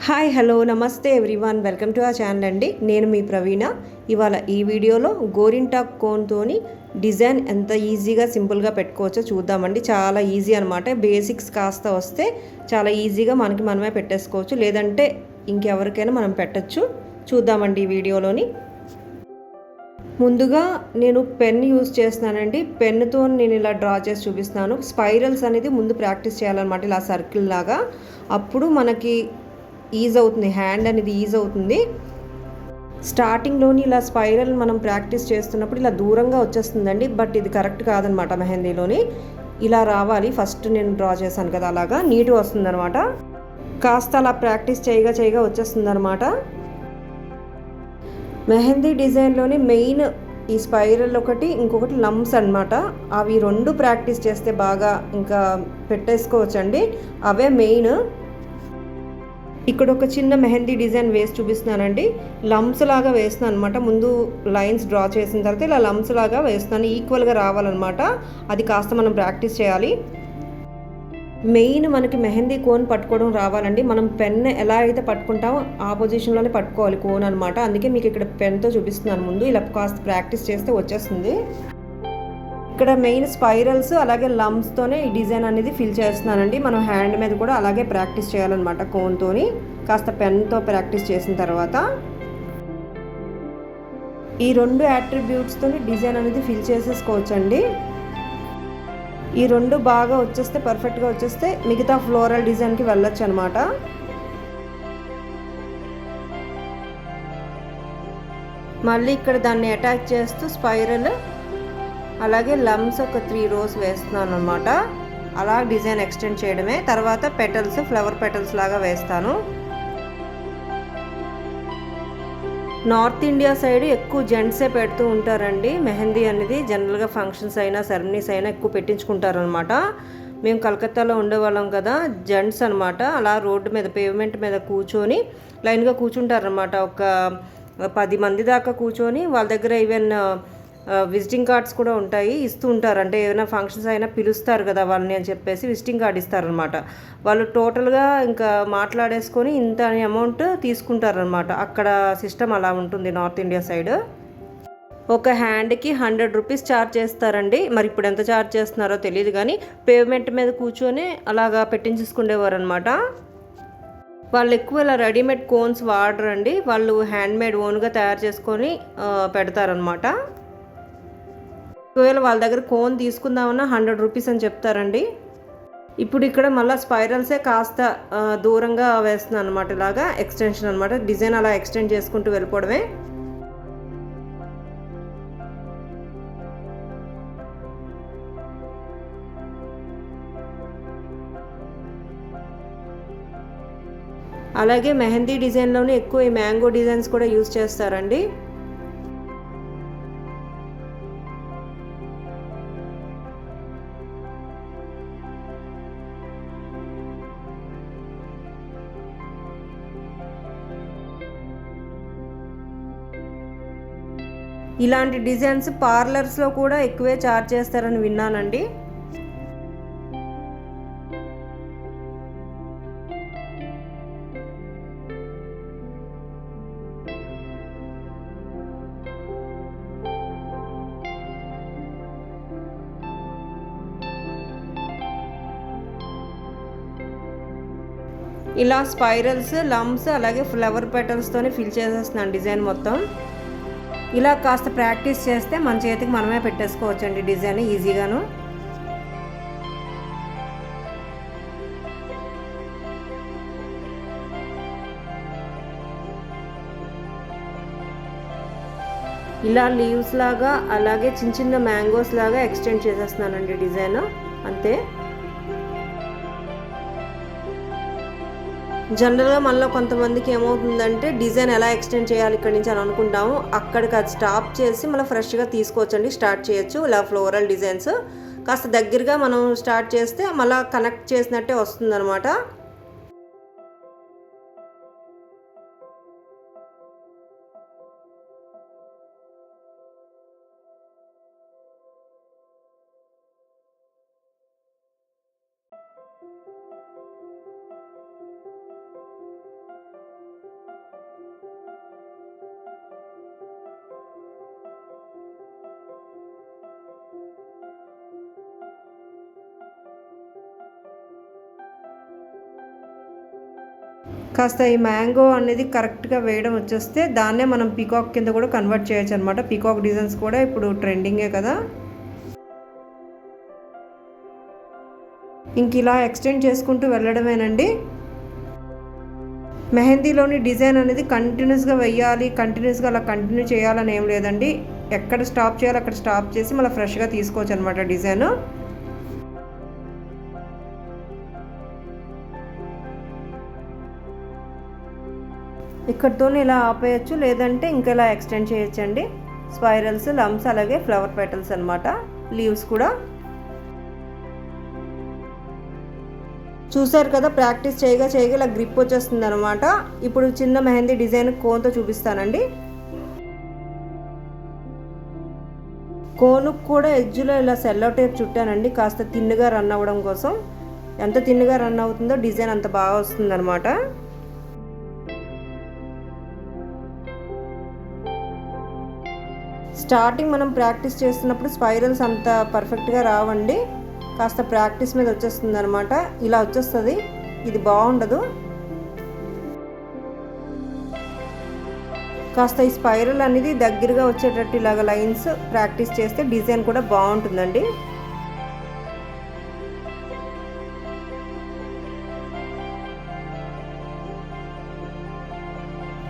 Hi hello నమస్తే everyone welcome to our channel అండి. నేను మీ ప్రవీణ. ఇవాళ ఈ వీడియోలో గోరింటాక్ కోన్తోని డిజైన్ ఎంత ఈజీగా సింపుల్గా పెట్టుకోవచ్చో చూద్దామండి. చాలా ఈజీ అనమాట. బేసిక్స్ కాస్త వస్తే చాలా ఈజీగా మనమే పెట్టేసుకోవచ్చు, లేదంటే ఇంకెవరికైనా మనం పెట్టచ్చు. చూద్దామండి ఈ వీడియోలోని. ముందుగా నేను పెన్ యూజ్ చేస్తున్నానండి. పెన్నుతో నేను ఇలా డ్రా చేసి చూపిస్తున్నాను. స్పైరల్స్ అనేది ముందు ప్రాక్టీస్ చేయాలన్నమాట, ఇలా సర్కిల్ లాగా. అప్పుడు మనకి ఈజ్ అవుతుంది, హ్యాండ్ అనేది ఈజ్ అవుతుంది. స్టార్టింగ్లోని ఇలా స్పైరల్ మనం ప్రాక్టీస్ చేస్తున్నప్పుడు ఇలా దూరంగా వచ్చేస్తుందండి, బట్ ఇది కరెక్ట్ కాదనమాట. మెహందీలోని ఇలా రావాలి. ఫస్ట్ నేను డ్రా చేశాను కదా, అలాగా నీట్గా వస్తుందనమాట. కాస్త అలా ప్రాక్టీస్ చేయగా వచ్చేస్తుందనమాట. మెహందీ డిజైన్లోని మెయిన్ ఈ స్పైరల్ ఒకటి, ఇంకొకటి లమ్స్ అనమాట. అవి రెండు ప్రాక్టీస్ చేస్తే బాగా ఇంకా పెట్టేసుకోవచ్చండి. అవే మెయిన్. ఇక్కడ ఒక చిన్న మెహందీ డిజైన్ వేసి చూపిస్తున్నానండి. లమ్స్ లాగా వేస్తున్నాను అనమాట. ముందు లైన్స్ డ్రా చేసిన తర్వాత ఇలా లమ్స్ లాగా వేస్తున్నాను. ఈక్వల్గా రావాలన్నమాట. అది కాస్త మనం ప్రాక్టీస్ చేయాలి. మెయిన్ మనకి మెహందీ కోన్ పట్టుకోవడం రావాలండి. మనం పెన్ ఎలా అయితే పట్టుకుంటామో ఆ పొజిషన్లోనే పట్టుకోవాలి కోన్ అనమాట. అందుకే మీకు ఇక్కడ పెన్తో చూపిస్తున్నాను. ముందు ఇలా కాస్త ప్రాక్టీస్ చేస్తే వచ్చేస్తుంది. ఇక్కడ మెయిన్ స్పైరల్స్ అలాగే లమ్స్తోనే ఈ డిజైన్ అనేది ఫిల్ చేస్తున్నానండి. మనం హ్యాండ్ మీద కూడా అలాగే ప్రాక్టీస్ చేయాలన్నమాట. కోన్తోని కాస్త పెన్తో ప్రాక్టీస్ చేసిన తర్వాత ఈ రెండు యాట్రిబ్యూట్స్తోని డిజైన్ అనేది ఫిల్ చేసేసుకోవచ్చండి. ఈ రెండు బాగా వచ్చేస్తే, పర్ఫెక్ట్గా వచ్చేస్తే మిగతా ఫ్లోరల్ డిజైన్కి వెళ్ళొచ్చు అనమాట. మళ్ళీ ఇక్కడ దాన్ని అటాచ్ చేస్తూ స్పైరల్ అలాగే లమ్స్ ఒక 3 రోస్ వేస్తున్నాను అనమాట. అలా డిజైన్ ఎక్స్టెండ్ చేయడమే. తర్వాత పెటల్స్, ఫ్లవర్ పెటల్స్ లాగా వేస్తాను. నార్త్ ఇండియా సైడ్ ఎక్కువ జెంట్సే పెడుతూ ఉంటారండి మెహందీ అనేది. జనరల్గా ఫంక్షన్స్ అయినా సెరమనీస్ అయినా ఎక్కువ పెట్టించుకుంటారనమాట. మేము కలకత్తాలో ఉండేవాళ్ళం కదా, జెంట్స్ అనమాట. అలా రోడ్డు మీద, పేవ్మెంట్ మీద కూర్చొని లైన్గా కూర్చుంటారనమాట. ఒక 10 మంది దాకా కూర్చొని వాళ్ళ దగ్గర ఈవెన్ విజిటింగ్ కార్డ్స్ కూడా ఉంటాయి, ఇస్తూ ఉంటారు. అంటే ఏమైనా ఫంక్షన్స్ అయినా పిలుస్తారు కదా వాళ్ళని అని చెప్పేసి విజిటింగ్ కార్డ్ ఇస్తారనమాట. వాళ్ళు టోటల్గా ఇంకా మాట్లాడేసుకొని ఇంత అమౌంట్ తీసుకుంటారనమాట. అక్కడ సిస్టమ్ అలా ఉంటుంది నార్త్ ఇండియా సైడ్. ఒక హ్యాండ్కి 100 రూపీస్ ఛార్జ్ చేస్తారండి. మరి ఇప్పుడు ఎంత ఛార్జ్ చేస్తున్నారో తెలియదు, కానీ పేమెంట్ మీద కూర్చొని అలాగా పెట్టించేసుకునేవారు అనమాట. వాళ్ళు ఎక్కువ ఇలా రెడీమేడ్ కోన్స్ వాడరండి. వాళ్ళు హ్యాండ్మేడ్ ఓన్గా తయారు చేసుకొని పెడతారనమాట. ఒకవేళ వాళ్ళ దగ్గర కోన్ తీసుకుందామన్నా 100 రూపీస్ అని చెప్తారండి. ఇప్పుడు ఇక్కడ మళ్ళీ స్పైరల్సే కాస్త దూరంగా వేస్తున్నాను అనమాట. ఇలాగా ఎక్స్టెన్షన్ అనమాట. డిజైన్ అలా ఎక్స్టెండ్ చేసుకుంటూ వెళ్ళిపోవడమే. అలాగే మెహందీ డిజైన్లోనే ఎక్కువ ఈ మ్యాంగో డిజైన్స్ కూడా యూజ్ చేస్తారండి. ఇలాంటి డిజైన్స్ పార్లర్స్లో కూడా ఎక్కువే ఛార్జ్ చేస్తారని విన్నానండి. ఇలా స్పైరల్స్, లమ్స్ అలాగే ఫ్లవర్ పెటల్స్తోనే ఫిల్ చేసేస్తున్నాను డిజైన్ మొత్తం. ఇలా కాస్త ప్రాక్టీస్ చేస్తే మన చేతికి మనమే పెట్టేసుకోవచ్చండి డిజైన్ ఈజీగాను. ఇలా లీవ్స్ లాగా అలాగే చిన్న చిన్న మ్యాంగోస్ లాగా ఎక్స్టెండ్ చేసేస్తున్నానండి డిజైన్. అంతే. జనరల్గా మనలో కొంతమందికి ఏమవుతుందంటే డిజైన్ ఎలా ఎక్స్టెండ్ చేయాలి ఇక్కడి నుంచి అని అనుకుంటాము. అక్కడికి అది స్టాప్ చేసి మళ్ళీ ఫ్రెష్గా తీసుకోవచ్చండి, స్టార్ట్ చేయొచ్చు. ఇలా ఫ్లోరల్ డిజైన్స్ కాస్త దగ్గరగా మనం స్టార్ట్ చేస్తే మళ్ళీ కనెక్ట్ చేసినట్టే వస్తుందన్నమాట. కాస్త ఈ మ్యాంగో అనేది కరెక్ట్గా వేయడం వచ్చేస్తే దాన్నే మనం పీకాక్ కింద కూడా కన్వర్ట్ చేయొచ్చు అనమాట. పీకాక్ డిజైన్స్ కూడా ఇప్పుడు ట్రెండింగే కదా. ఇంక ఇలా ఎక్స్టెండ్ చేసుకుంటూ వెళ్ళడమేనండి. మెహందీలోని డిజైన్ అనేది కంటిన్యూస్గా వెయ్యాలి, కంటిన్యూస్గా అలా కంటిన్యూ చేయాలని ఏం లేదండి. ఎక్కడ స్టాప్ చేయాలో అక్కడ స్టాప్ చేసి మళ్ళీ ఫ్రెష్గా తీసుకోవచ్చు అనమాట డిజైన్. ఇక్కడితో ఇలా ఆపేయచ్చు, లేదంటే ఇంకా ఇలా ఎక్స్టెండ్ చేయొచ్చండి. స్పైరల్స్, లమ్స్, అలాగే ఫ్లవర్ పెటల్స్ అనమాట, లీవ్స్ కూడా. చూసారు కదా, ప్రాక్టీస్ చేయగా ఇలా గ్రిప్ వచ్చేస్తుంది అనమాట. ఇప్పుడు చిన్న మెహందీ డిజైన్ కోన్తో చూపిస్తానండి. కోనుకు కూడా ఎడ్జ్లో ఇలా సెల్లో టేప్ చుట్టానండి, కాస్త తిన్నుగా రన్ అవ్వడం కోసం. ఎంత తిన్నుగా రన్ అవుతుందో డిజైన్ అంత బాగా వస్తుంది అనమాట. స్టార్టింగ్ మనం ప్రాక్టీస్ చేస్తున్నప్పుడు స్పైరల్స్ అంత పర్ఫెక్ట్గా రావండి, కాస్త ప్రాక్టీస్ మీద వచ్చేస్తుంది అనమాట. ఇలా వచ్చేస్తుంది, ఇది బాగుండదు. కాస్త ఈ స్పైరల్ అనేది దగ్గరగా వచ్చేటట్టు ఇలాగ లైన్స్ ప్రాక్టీస్ చేస్తే డిజైన్ కూడా బాగుంటుందండి.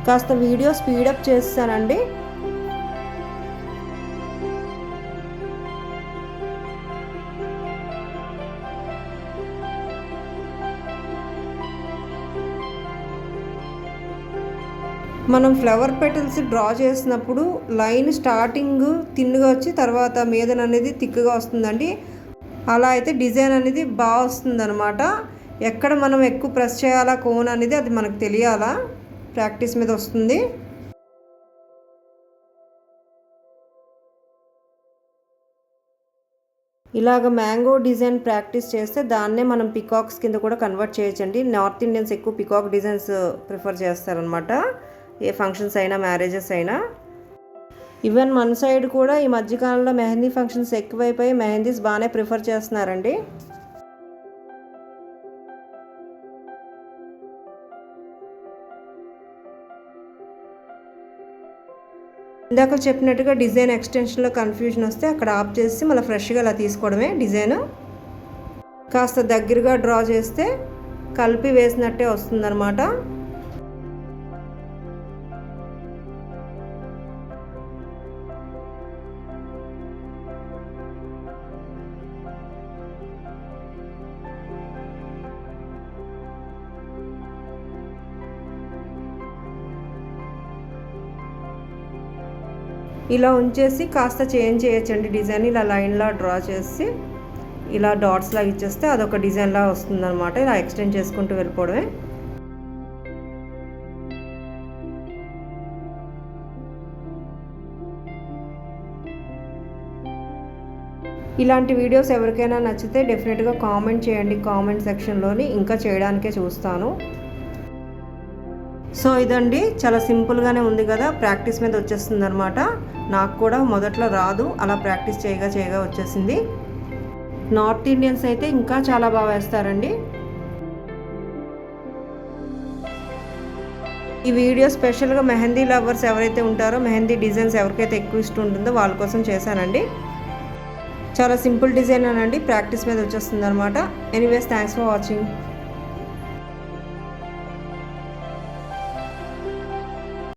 కాస్త వీడియో స్పీడప్ చేస్తానండి. మనం ఫ్లవర్ పెటల్స్ డ్రా చేసినప్పుడు లైన్ స్టార్టింగ్ తిన్నుగా వచ్చి తర్వాత మీదన అనేది థిక్గా వస్తుందండి. అలా అయితే డిజైన్ అనేది బాగా వస్తుంది అనమాట. ఎక్కడ మనం ఎక్కువ ప్రెస్ చేయాలా కోన్ అనేది అది మనకు తెలియాలా, ప్రాక్టీస్ మీద వస్తుంది. ఇలాగ మ్యాంగో డిజైన్ ప్రాక్టీస్ చేస్తే దాన్నే మనం పికాక్స్ కింద కూడా కన్వర్ట్ చేయొచ్చండి. నార్త్ ఇండియన్స్ ఎక్కువ పికాక్ డిజైన్స్ ప్రిఫర్ చేస్తారనమాట, ఏ ఫంక్షన్స్ అయినా మ్యారేజెస్ అయినా. ఈవెన్ మన సైడ్ కూడా ఈ మధ్యకాలంలో మెహందీ ఫంక్షన్స్ ఎక్కువైపోయి మెహందీస్ బాగానే ప్రిఫర్ చేస్తున్నారండి. ఇందాక చెప్పినట్టుగా డిజైన్ ఎక్స్టెన్షన్లో కన్ఫ్యూజన్ వస్తే అక్కడ ఆఫ్ చేసి మళ్ళీ ఫ్రెష్గా అలా తీసుకోవడమే డిజైన్. కాస్త దగ్గరగా డ్రా చేస్తే కలిపి వేసినట్టే వస్తుందన్నమాట. ఇలా ఉంచేసి కాస్త చేంజ్ చేయొచ్చండి డిజైన్. ఇలా లైన్లా డ్రా చేసి ఇలా డాట్స్ లాగా ఇచ్చేస్తే అదొక డిజైన్లా వస్తుందన్నమాట. ఇలా ఎక్స్టెండ్ చేసుకుంటూ వెళ్ళిపోవడమే. ఇలాంటి వీడియోస్ ఎవరికైనా నచ్చితే డెఫినెట్గా కామెంట్ చేయండి కామెంట్ సెక్షన్లోని, ఇంకా చేయడానికే చూస్తాను. సో ఇదండి, చాలా సింపుల్గానే ఉంది కదా, ప్రాక్టీస్ మీద వచ్చేస్తుంది అనమాట. నాకు కూడా మొదట్లో రాదు, అలా ప్రాక్టీస్ చేయగా వచ్చేసింది. నార్త్ ఇండియన్స్ అయితే ఇంకా చాలా బాగా వేస్తారండి. ఈ వీడియో స్పెషల్గా మెహందీ లవర్స్ ఎవరైతే ఉంటారో, మెహందీ డిజైన్స్ ఎవరికైతే ఎక్కువ ఇష్టం ఉంటుందో వాళ్ళ కోసం చేశానండి. చాలా సింపుల్ డిజైన్ అనండి, ప్రాక్టీస్ మీద వచ్చేస్తుంది అనమాట. Anyways, thanks for watching.